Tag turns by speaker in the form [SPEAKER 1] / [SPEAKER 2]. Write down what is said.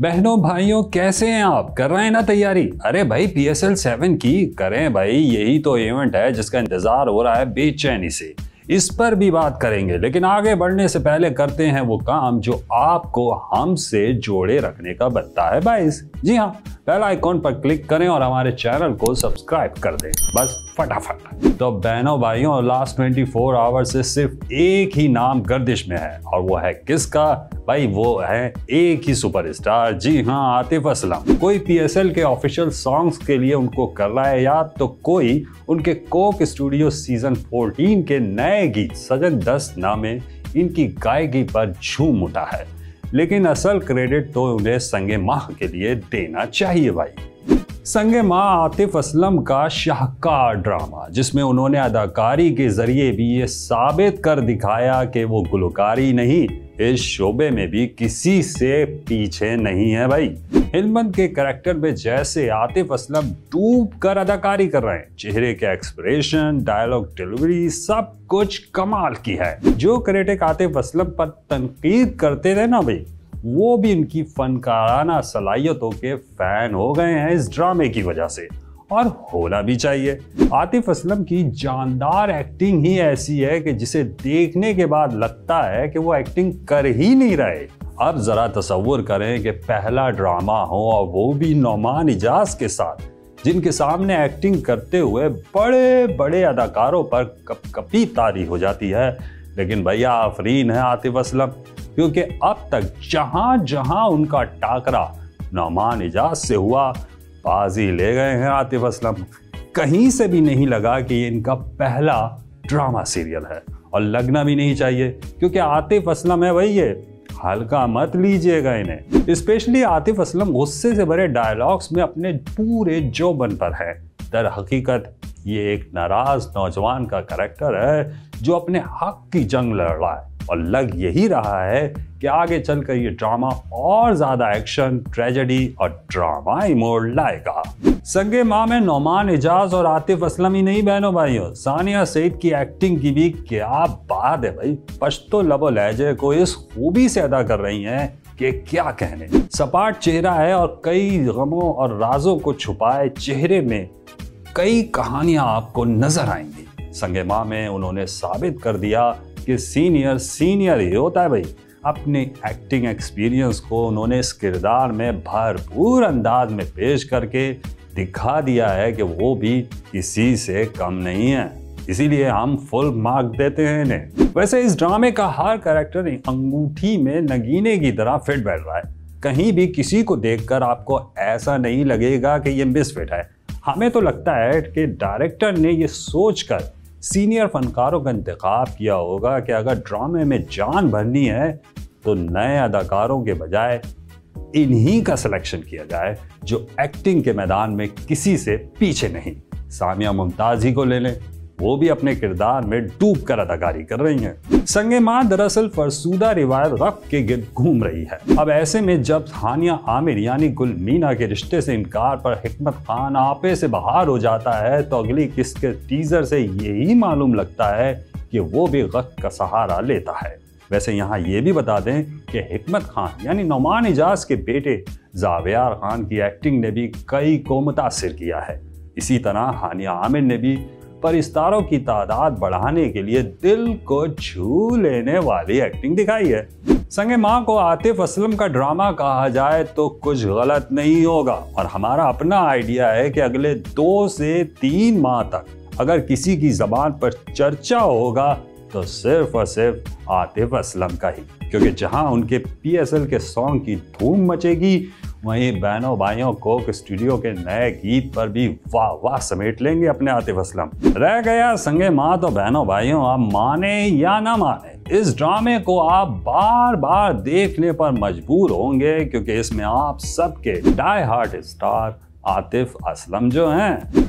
[SPEAKER 1] बहनों भाइयों, कैसे हैं आप? कर रहे हैं ना तैयारी? अरे भाई PSL 7 की करें भाई, यही तो इवेंट है जिसका इंतजार हो रहा है बेचैनी से। इस पर भी बात करेंगे, लेकिन आगे बढ़ने से पहले करते हैं वो काम जो आपको हमसे जोड़े रखने का बनता है बाइस। जी हाँ, बेल आइकॉन पर क्लिक करें और हमारे चैनल को सब्सक्राइब कर दें, बस फटाफट। तो बहनों भाइयों, लास्ट 24 आवर्स से सिर्फ एक ही नाम गर्दिश में है, और वो है किसका? भाई वो है एक ही सुपरस्टार, जी हाँ, आतिफ असलम। कोई PSL के ऑफिशियल सॉन्ग्स के लिए उनको कर रहा है याद, तो कोई उनके कोक स्टूडियो सीजन 14 के नए गीत सजन 10 नामे इनकी गायकी पर झूम उठा है। लेकिन असल क्रेडिट तो उन्हें संगे माह के लिए देना चाहिए भाई। संगे माह आतिफ असलम का शाहकार ड्रामा, जिसमें उन्होंने अदाकारी के जरिए भी ये साबित कर दिखाया कि वो गुलकारी नहीं, इस शोबे में भी किसी से पीछे नहीं है भाई। हिलमंद के कैरेक्टर में जैसे आतिफ असलम डूब कर अदाकारी कर रहे हैं, चेहरे के एक्सप्रेशन, डायलॉग डिलीवरी, सब कुछ कमाल की है। जो क्रिटिक आतिफ असलम पर तनकीद करते थे ना भाई, वो भी इनकी फनकाराना सलाहियतों के फैन हो गए हैं इस ड्रामे की वजह से, और होना भी चाहिए। आतिफ असलम की जानदार एक्टिंग ही ऐसी है कि जिसे देखने के बाद लगता है कि वो एक्टिंग कर ही नहीं रहे। अब जरा तसव्वुर करें कि पहला ड्रामा हो और वो भी नौमान इजाज के साथ, जिनके सामने एक्टिंग करते हुए बड़े बड़े अदाकारों पर कपकपी तारी हो जाती है। लेकिन भैया आफरीन है आतिफ असलम, क्योंकि अब तक जहां जहां उनका टाकरा नौमान इजाज से हुआ, बाजी ले गए हैं आतिफ असलम। कहीं से भी नहीं लगा कि ये इनका पहला ड्रामा सीरियल है, और लगना भी नहीं चाहिए, क्योंकि आतिफ असलम है भाई, ये हल्का मत लीजिएगा इन्हें। स्पेशली आतिफ असलम गुस्से से भरे डायलॉग्स में अपने पूरे जोबन पर है। दर हकीकत ये एक नाराज नौजवान का कैरेक्टर है जो अपने हक की जंग लड़ रहा है, और लग यही रहा है कि आगे चलकर ये ड्रामा और ज्यादा एक्शन, ट्रेजेडी और ड्रामा मोड़ लाएगा। संगे माह में नौमान इजाज और आतिफ असलम ही नहीं बहनों भाइयों, सानिया सईद की एक्टिंग की भी क्या बात है भाई। पश्तो लबो लहजे को इस खूबी से अदा कर रही हैं कि क्या कहने। सपाट चेहरा है और कई गमों और राजों को छुपाए चेहरे में कई कहानियां आपको नजर आएंगी। संगे माह में उन्होंने साबित कर दिया कि सीनियर ही होता है भाई। अपने एक्टिंग एक्सपीरियंस को उन्होंने इस किरदार में भरपूर अंदाज में पेश करके दिखा दिया है कि वो भी किसी से कम नहीं है। इसीलिए हम फुल मार्क देते हैं इन्हें। वैसे इस ड्रामे का हर कैरेक्टर अंगूठी में नगीने की तरह फिट बैठ रहा है। कहीं भी किसी को देखकर आपको ऐसा नहीं लगेगा कि ये मिसफिट है। हमें तो लगता है कि डायरेक्टर ने ये सोचकर सीनियर फनकारों का इंतखाब किया होगा कि अगर ड्रामे में जान भरनी है तो नए अदाकारों के बजाय इन्हीं का सिलेक्शन किया जाए जो एक्टिंग के मैदान में किसी से पीछे नहीं। सामिया मुमताज ही को ले लें, वो भी अपने किरदार में डूब कर अदाकारी कर रही हैं। संगे माह दरअसल फरसूदा रिवायत गफ के गिर्द घूम रही है। अब ऐसे में जब हानिया आमिर यानी गुल मीना के रिश्ते से इनकार पर हिकमत खान आपे से बाहर हो जाता है, तो अगली किस्त के टीजर से यही मालूम लगता है कि वो भी गफ का सहारा लेता है। वैसे यहाँ ये भी बता दें कि हिकमत खान यानी नौमान इजाज के बेटे जावेयार खान की एक्टिंग ने भी कई को मुतासिर किया है। इसी तरह हानिया आमिर ने भी परिस्तारों की तादाद बढ़ाने के लिए दिल को छू लेने वाली एक्टिंग दिखाई है। संगे माह को आतिफ असलम का ड्रामा कहा जाए तो कुछ गलत नहीं होगा, और हमारा अपना आइडिया है कि अगले 2 से 3 माह तक अगर किसी की जबान पर चर्चा होगा तो सिर्फ और सिर्फ आतिफ असलम का ही, क्योंकि जहां उनके PSL के सॉन्ग की धूम मचेगी, वहीं बहनों भाइयों कोक स्टूडियो के नए गीत पर भी वाह वाह समेट लेंगे अपने आतिफ असलम। रह गया संगे माह, तो बहनों भाइयों आप माने या ना माने, इस ड्रामे को आप बार बार देखने पर मजबूर होंगे, क्योंकि इसमें आप सबके die heart star Atif Aslam जो हैं